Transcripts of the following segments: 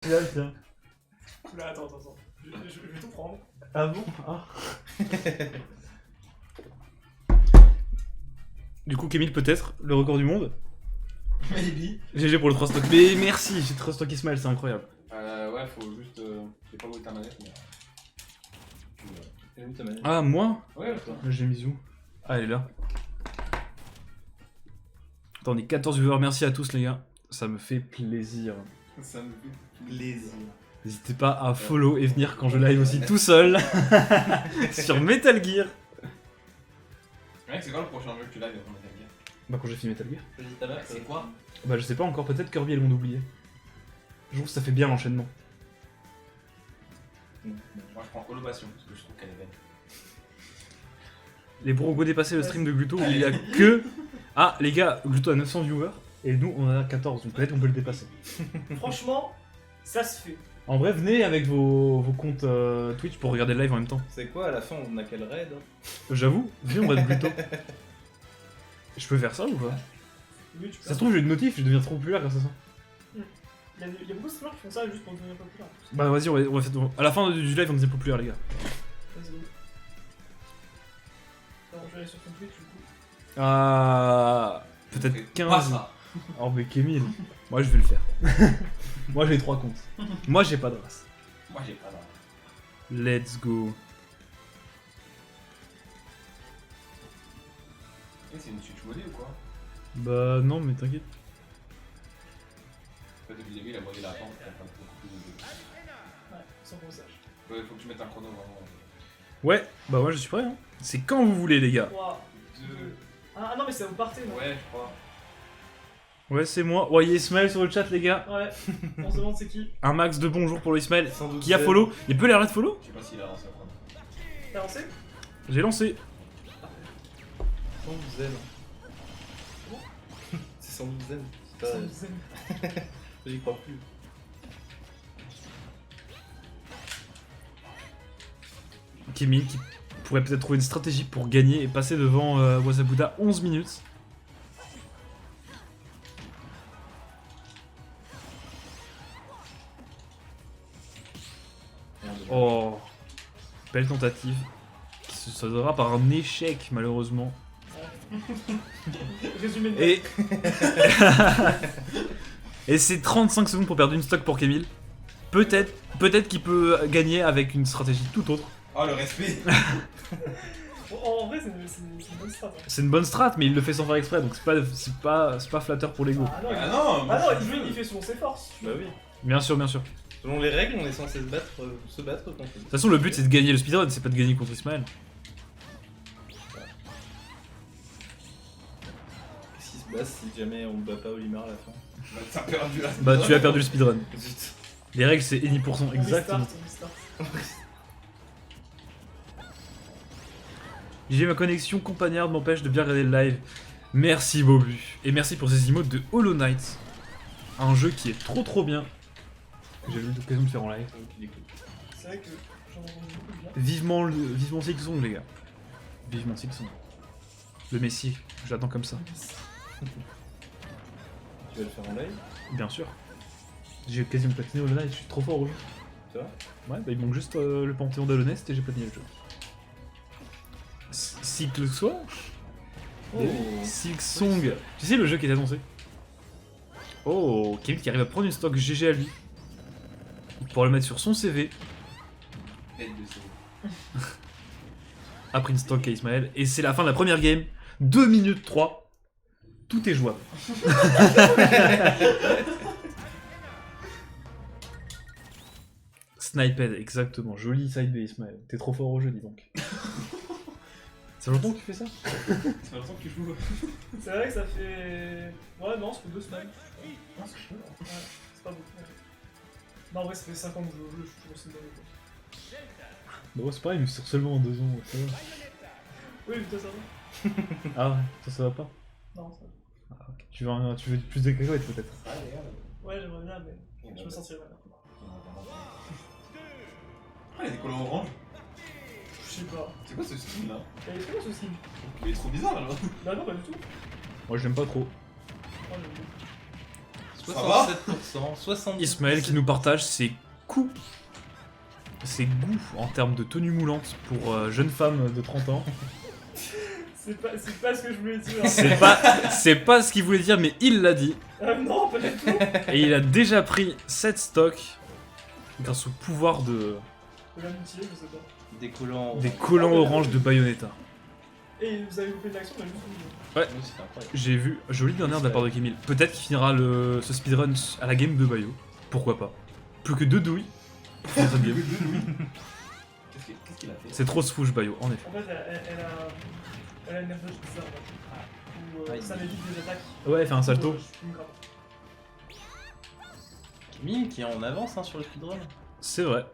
Là, tiens. Là, attends. Je vais tout prendre. Ah bon? Ah. Du coup, Kémil, peut-être, le record du monde. Maybe. GG pour le 3 stock. Mais merci, j'ai 3 stock Ismaël, c'est incroyable. Ouais, faut juste. J'ai pas goûté ta manette, mais. Elle est où ta manette? Ah, moi? Ouais, toi. J'ai mis où? Ah, elle est là. Attends, on est 14 viewers, merci à tous les gars. Ça me fait plaisir. Ça me fait plaisir. N'hésitez pas à follow et venir quand je live aussi tout seul sur Metal Gear. Mec, c'est quoi le prochain jeu que tu live avant Metal Gear? Bah quand j'ai fait Metal Gear. Je dis tout à l'heure, c'est quoi? Bah je sais pas encore, peut-être Kirby elles m'ont oublié. Je trouve que ça fait bien l'enchaînement. Moi je prends Holopation parce que je trouve qu'elle est belle. Les Broncos dépasser le stream de Gluto où il y a que... Ah les gars, Gluto a 900 viewers et nous on en a 14, donc peut-être on peut le dépasser. Franchement, ça se fait. En vrai, venez avec vos comptes Twitch pour regarder le live en même temps. C'est quoi, à la fin, on a quel raid? J'avoue, venez on va être Gluto. Je peux faire ça ou pas? Oui, tu peux. Ça se trouve j'ai une notif, je deviens trop populaire grâce à ça. Il y a beaucoup de streamers qui font ça juste pour devenir populaire. Bah vas-y, on va faire... À la fin du live on devient populaire les gars. Vas-y. Alors, je vais aller sur ton Twitch du coup. Ah... Peut-être Pas 15. ça. Oh mais Kémil, moi je vais le faire. Moi j'ai 3 comptes. Moi j'ai pas de race. Moi j'ai pas d'argent. Let's go. C'est une Switch modée ou quoi? Bah non mais t'inquiète. En fait, depuis le début, il a modé la pente. Il a pas beaucoup plus de. Ouais, sans qu'on sache. Ouais, faut que tu mettes un chrono vraiment. Ouais, bah moi je suis prêt hein. C'est quand vous voulez les gars. 3, 2. Ah non, mais ça vous partez, non? Ouais, je crois. Ouais c'est moi. Ouais, il y a Ismaël sur le chat les gars. Ouais, on se demande c'est qui. Un max de bonjour pour le Ismaël. Sans doute Qui a Zen. follow. Il peut l'air là de follow. Je sais pas s'il a lancé après. T'as lancé? J'ai lancé. Sans doute Zen. C'est sans doute Zen. C'est Ça pas... nous aime. J'y crois plus. Kémil qui pourrait peut-être trouver une stratégie pour gagner et passer devant Wasabuda 11 minutes. Oh, belle tentative. Qui se soldera par un échec malheureusement. Résumé de Et et c'est 35 secondes pour perdre une stock pour Kémil. Peut-être qu'il peut gagner avec une stratégie tout autre. Oh le respect. En vrai, c'est une bonne strat. Hein. C'est une bonne strat, mais il le fait sans faire exprès, donc c'est pas flatteur pour l'ego. Ah non, Ah non, moi, ah non, je suis il fait selon ses forces. Bah oui. Bien sûr, bien sûr. De Selon les règles, on est censé se battre contre lui. toute façon, le but c'est de gagner le speedrun, c'est pas de gagner contre Ismaël. Qu'est-ce qui se passe si jamais on ne bat pas Olimar à la fin? Bah, t'as perdu là. Bah, tu as perdu le speedrun. Zut. Les règles c'est any% On exactement. restart. J'ai ma connexion compagnarde m'empêche de bien regarder le live. Merci Bobu. Et merci pour ces emotes de Hollow Knight. Un jeu qui est trop bien. Que j'ai eu l'occasion de faire en live. C'est vrai que j'en ai entendu beaucoup de bien. Vivement Silksong les gars. Vivement Silksong. Le Messi, je l'attends comme ça. Tu vas le faire en live? Bien sûr. J'ai quasiment platiné Hollow Knight, je suis trop fort au jeu. Tu vois? Ouais, bah il manque juste le Panthéon d'Holonest et j'ai platiné le jeu. Silksong Oh. Silksong. Tu sais le jeu qui est annoncé? Oh, Kevin qui arrive à prendre une stock GG à lui. Pour le mettre sur son CV. Tête de série. Après une stock à Ismaël. Et c'est la fin de la première game. 2 minutes 3. Tout est jouable. Sniped, exactement. Joli side B Ismaël. T'es trop fort au jeu, dis donc. Ça fait longtemps que tu fais ça? Ça fait longtemps que tu joues. C'est vrai que ça fait. Ouais, non, ça fait 2 semaines. Non, c'est peu. Ouais, c'est pas beaucoup. En fait. Non, en vrai, ça fait 5 ans que je joue au jeu, je suis toujours aussi bon. Bah ouais, c'est pareil, mais c'est seulement en 2 ans. Ça va. Oui, mais toi, ça va. Ah ouais, ça va pas. Non, ça va. Ah, ok. Tu veux plus de cacahuètes peut-être? Ouais, j'aimerais bien, mais je me sentirais mal. Ah, il y a des couleurs orange. Je sais pas. C'est quoi ce style là? Il est trop ce style. Il est trop bizarre là. Bah non, pas du tout. Moi j'aime pas trop. Moi, j'aime bien. va 67%, 70%. Ismaël qui nous partage ses coups, ses goûts en termes de tenue moulante pour jeune femme de 30 ans. C'est pas ce que je voulais dire. C'est pas ce qu'il voulait dire, mais il l'a dit. Non, pas du tout. Et il a déjà pris 7 stocks grâce au pouvoir de De l'amitié, je sais pas. Des collants. des collants orange de Bayonetta. Et vous avez loupé de l'action, mais juste Oui, c'était incroyable. J'ai vu, jolie dernière de la part de Kémil. Peut-être qu'il finira ce speedrun à la game de Bayo. Pourquoi pas. Plus que 2 douilles pour faire cette game. Qu'est-ce qu'il a fait? C'est trop swoosh Bayo, en effet. En fait, elle a une approche bizarre, en fait. Où Aïe. ça m'évite des attaques. Ouais, fait un salto. Je suis grave. Mine qui est en avance hein, sur le speedrun. C'est vrai.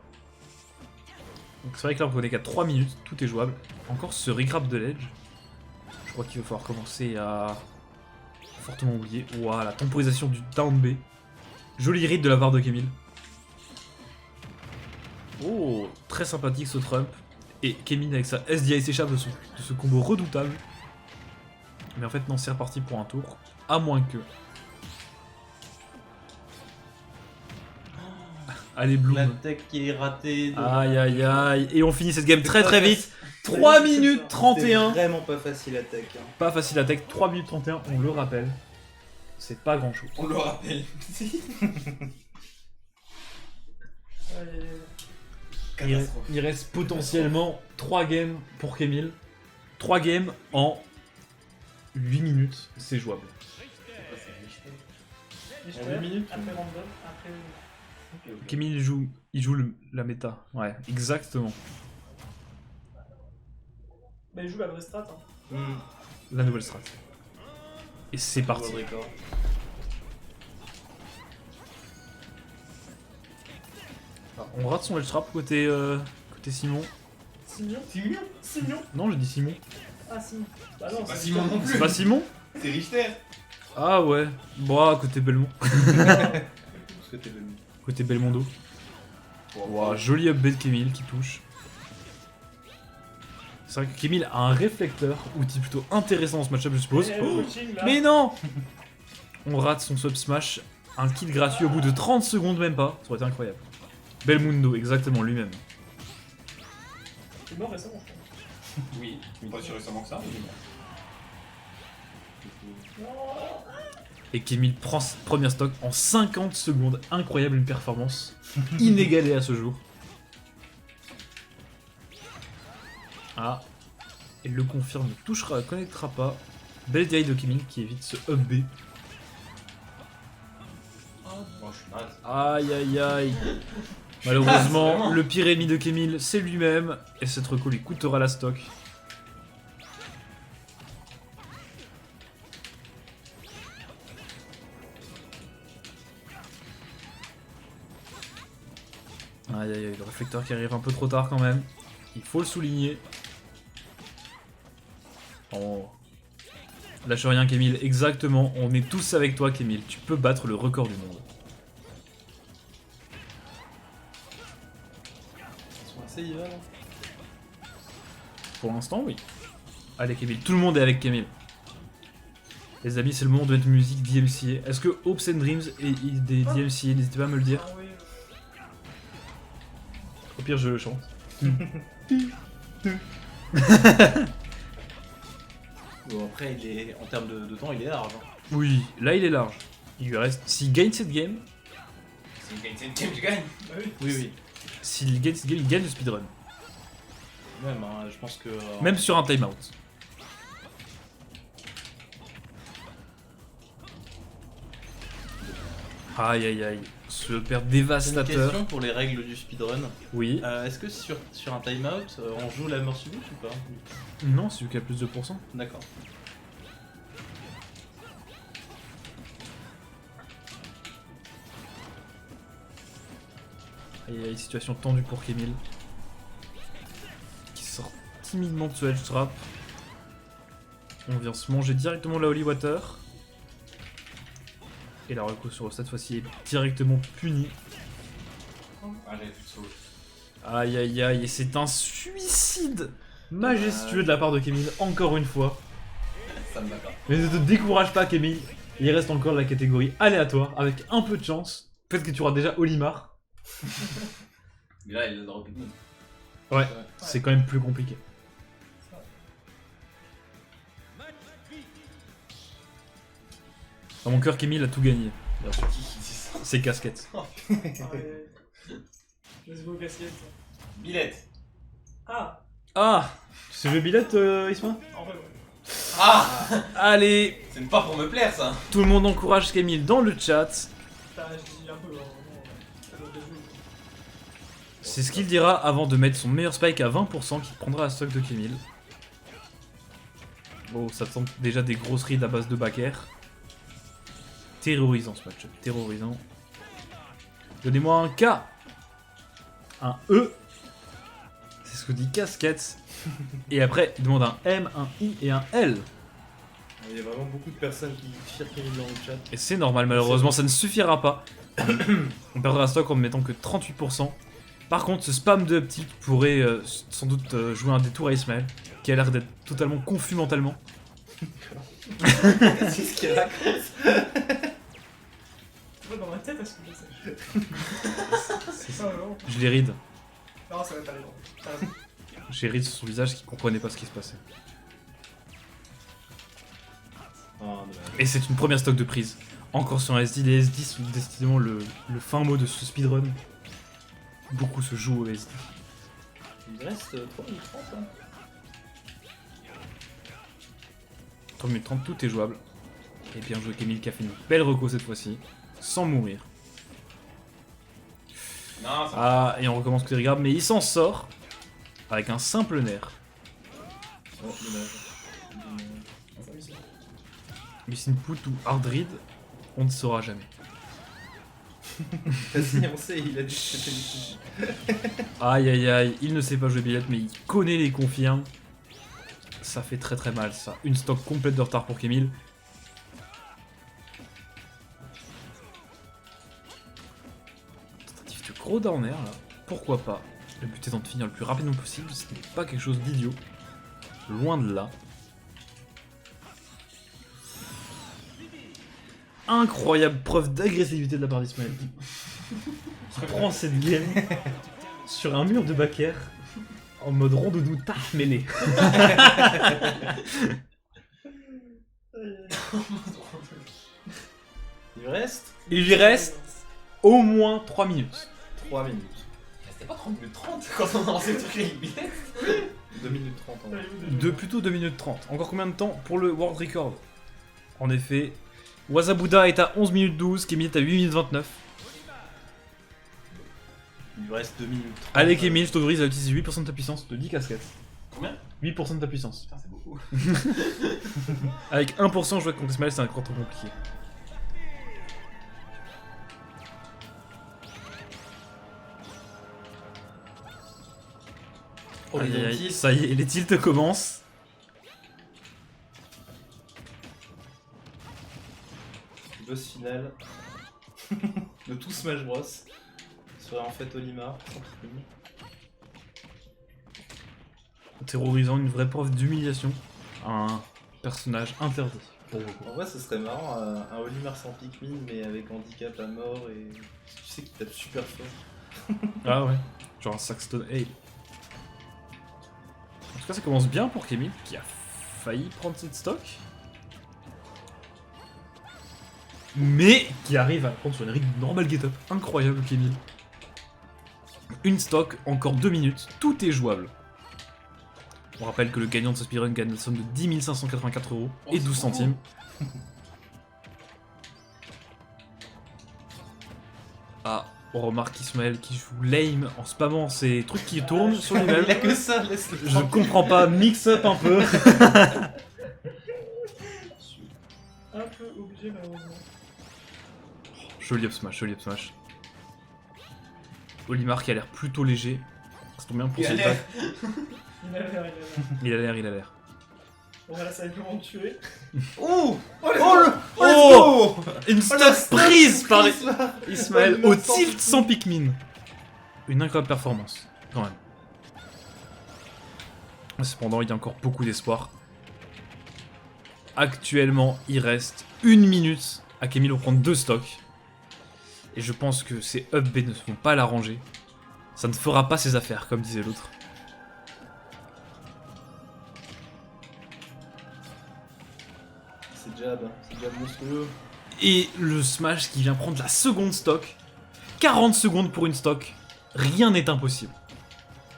Donc c'est vrai que là on est qu'à 3 minutes, tout est jouable. Encore ce recrap de l'edge. Je crois qu'il va falloir commencer à fortement oublier. Ouah, la temporisation du down B. Joli read de la part de Kémil. Oh, très sympathique ce Trump. Et Kémil avec sa SDI s'échappe de ce combo redoutable. Mais en fait non, c'est reparti pour un tour. À moins que... Allez Bloom. La tech qui est ratée. Aïe aïe aïe. Et on finit cette game très très vite. 3 minutes C'était 31. vraiment pas facile à tech. Hein. Pas facile à tech, 3 minutes 31, on le rappelle. C'est pas grand chose. On le rappelle. Il reste potentiellement 3 games pour Kémil. 3 games en 8 minutes, c'est jouable. Et je En fais 8 minutes, après random, après. Kémil il joue la méta. Ouais, exactement. Bah, il joue la vraie strat. Hein. La nouvelle strat. Et c'est parti. World record. On rate son edge trap côté Simon. Simon Simon? Simon Non, j'ai dit Simon. Ah, Simon. Bah non, C'est pas Simon non C'est plus. pas Simon? C'est Richter. Ah ouais. Bon, côté Belmont. Parce que t'es venu. Côté Belmondo. Wow, joli up B de Kémil qui touche. C'est vrai que Kémil a un réflecteur, outil plutôt intéressant dans ce match-up, je suppose. Et le Oh, coaching, là. mais non! On rate son sub smash, un kill gratuit au bout de 30 secondes, même pas. Ça aurait été incroyable. Belmundo, exactement, lui-même. C'est mort récemment, je crois. Oui. Pas si récemment que ça. Non. Et Kémil prend cette première stock en 50 secondes. Incroyable, une performance inégalée à ce jour. Ah, elle le confirme, ne touchera, connectera pas. Belle DI de Kémil qui évite ce up B. Bon, je suis naze. Aïe aïe aïe. Malheureusement, Vraiment. le pire ennemi de Kémil, c'est lui-même. Et cette reco lui coûtera la stock. Aïe aïe aïe, le réflecteur qui arrive un peu trop tard quand même. Il faut le souligner. Oh. Lâche rien Kémil, exactement. On est tous avec toi Kémil. Tu peux battre le record du monde. Ils sont assez evil. Hein. Pour l'instant, oui. Allez, Kémil. Tout le monde est avec Kémil. Les amis, c'est le moment de mettre une musique DMCA. Est-ce que Hopes and Dreams est des DMCA? N'hésitez pas à me le dire. Ah oui. Au pire, je le chante. Bon, après, il est, en termes de temps, il est large. Hein. Oui, là, il est large. Il lui reste... S'il gagne cette game, Si tu gagnes cette game, tu gagnes. Bah oui. Oui, oui. s'il gagne cette game, il gagne le speedrun. Même, hein, je pense que. Même sur un timeout. Aïe aïe aïe. Ce père C'est une dévastateur. question pour les règles du speedrun. Oui. Est-ce que sur un timeout, on joue la mort subite ou pas? Non, c'est celui qui a plus de pourcents. D'accord. Aïe aïe, situation tendue pour Kémil. Qui sort timidement de ce edge trap. On vient se manger directement la Holy Water. Et la reco sur cette fois-ci est directement punie. Ah, j'avais plus de sauve. Aïe aïe aïe, et c'est un suicide majestueux de la part de Kémil, encore une fois. Ça me va pas. Mais ne te décourage pas Kémil, Il reste encore la catégorie aléatoire, avec un peu de chance. Peut-être que tu auras déjà Olimar. Mais là, il a drop Pikmin. Ouais, c'est quand même plus compliqué. Dans mon cœur, Kémil a tout gagné. Bien sûr. Qui dit ça? C'est casquette. Allez. Let's go, casquette. Billette. Ah, Ah, tu sais jouer billette, Isma? en vrai, ouais. Ah, Allez, c'est pas pour me plaire ça. tout le monde encourage Kémil dans le chat. Putain, je dis un peu, vraiment. Ça doit bien jouer. C'est ce qu'il dira avant de mettre son meilleur spike à 20% qui prendra la stock de Kémil. Bon, ça sent déjà des grosses rides à base de backer. Terrorisant ce match, terrorisant. Donnez-moi un K. Un E. C'est ce que dit Casquette. Et après, il demande un M, un I et un L. Il y a vraiment beaucoup de personnes qui tirent Kémil dans le chat. Et c'est normal, malheureusement, ça ne suffira pas. On perdra la stock en ne mettant que 38%. Par contre, ce spam de uptick pourrait sans doute jouer un détour à Ismaël, qui a l'air d'être totalement confus mentalement. C'est ce qu'il raconte. Tu vois, dans ma tête, est-ce que je sais? C'est ça, vraiment. Je les ride. Non, ça va pas aller. T'as raison. J'ai ride sur son visage qui comprenait pas ce qui se passait. Oh, dommage. Et c'est une première stock de prise. Encore sur un SD, les SD sont décidément le fin mot de ce speedrun. Beaucoup se jouent au SD. Il reste 3 minutes 30 hein. 3 minutes 30, tout est jouable. Et bien joué Kémil qui a fait une belle reco cette fois-ci, sans mourir. Non, ça Ah, et on recommence que des regards, mais il s'en sort avec un simple nerf. Oh, dommage. Ça me semble. Missing Put ou Hard Read, on ne saura jamais. Vas-y, on sait, il a dit que c'était difficile. Aïe aïe aïe, il ne sait pas jouer billette, mais il connaît les confirmes. Ça fait très très mal ça. Une stock complète de retard pour Kémil. Tentative de gros down air là. Pourquoi pas. Le but étant de finir le plus rapidement possible, ce n'est pas quelque chose d'idiot. Loin de là. Incroyable preuve d'agressivité de la part d'Ismaël. Il prend cette game sur un mur de backer en mode rondoudou taf mêlé. Il reste Il lui reste au moins 3 minutes. 3 minutes. C'était pas 30 minutes 30 quand on a lancé le truc avec Billette. 2 minutes 30 en vrai. Plutôt 2 minutes 30. Encore combien de temps pour le world record? En effet, Wasabuda est à 11 minutes 12, Kémil est à 8 minutes 29. Il lui reste 2 minutes 30. Allez Kémil, je t'autorise à utiliser 8% de ta puissance de 10 casquettes. Combien? 8% de ta puissance. Putain, c'est beaucoup. Avec 1%, jouer contre Ismaël, c'est encore trop compliqué. Oh, Aïe, les aïe, aïe. tilts. Ça y est, les tilts commencent. Boss final de tout Smash Bros. Serait en fait Olimar, sans Pikmin. Terrorisant, une vraie preuve d'humiliation. Un personnage interdit. Pour beaucoup. En vrai, ce serait marrant, un Olimar sans Pikmin, mais avec handicap à mort et tu sais qu'il tape super fort. Ah ouais, genre un Saxton. Hey. En tout cas, ça commence bien pour Kémil qui a failli prendre cette stock. Mais qui arrive à prendre sur une rig normal get-up. Incroyable, Kémil. Une stock, encore 2 minutes, tout est jouable. On rappelle que le gagnant de ce speedrun gagne la somme de 10 584 € et 12 centimes. Ah, on remarque Ismaël qui joue lame en spammant ces trucs qui tournent sur les Il a mêmes. que ça, laisse-le Je comprends pas, mix up un peu. Je suis un peu obligé, malheureusement. Joli up smash, joli up smash. Olimar qui a l'air plutôt léger. Ça tombe bien pour Il a ses l'air. attaques. Il a l'air, il a l'air. Il a l'air, il a l'air. Bon, voilà, ça va vraiment me tuer. Oh Oh, une stock la stock prise par prise, là. Ismaël Olimar au sans tilt sans Pikmin. Une incroyable performance, quand même. Cependant, il y a encore beaucoup d'espoir. Actuellement, il reste 1 minute à Camille pour prendre 2 stocks. Et je pense que ces up B ne vont pas l'arranger. Ça ne fera pas ses affaires, comme disait l'autre. C'est jab monstrueux. Et le smash qui vient prendre la seconde stock. 40 secondes pour une stock. Rien n'est impossible.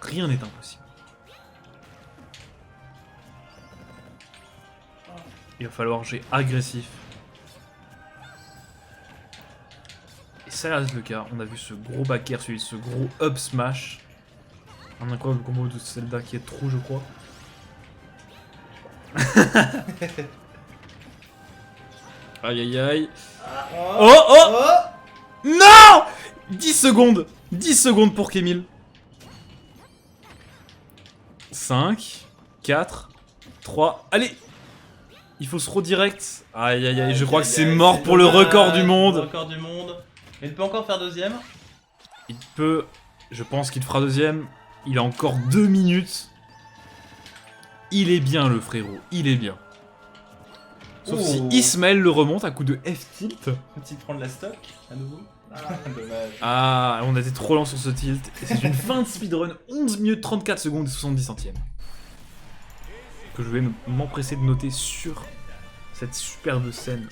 Rien n'est impossible. Il va falloir jouer agressif. Et ça a l'air d'être le cas. On a vu ce gros back air suivi de ce gros up smash. Un incroyable combo de Zelda qui est trop, je crois. Aïe aïe aïe. Oh oh, non 10 secondes. 10 secondes pour Kémil. 5, 4, 3, allez. Il faut se redirect. Aïe aïe aïe, je crois que c'est mort pour le record du monde. Le record du monde. Mais il peut encore faire deuxième. Il peut, je pense qu'il fera deuxième. Il a encore 2 minutes. Il est bien le frérot, il est bien. Sauf si Ismaël le remonte à coup de F-tilt. Peut-il prendre la stock à nouveau? Dommage. Ah, on a été trop lent sur ce tilt. Et c'est une fin de speedrun, 11 minutes 34 secondes et 70 centièmes. Que je vais m'empresser de noter sur cette superbe scène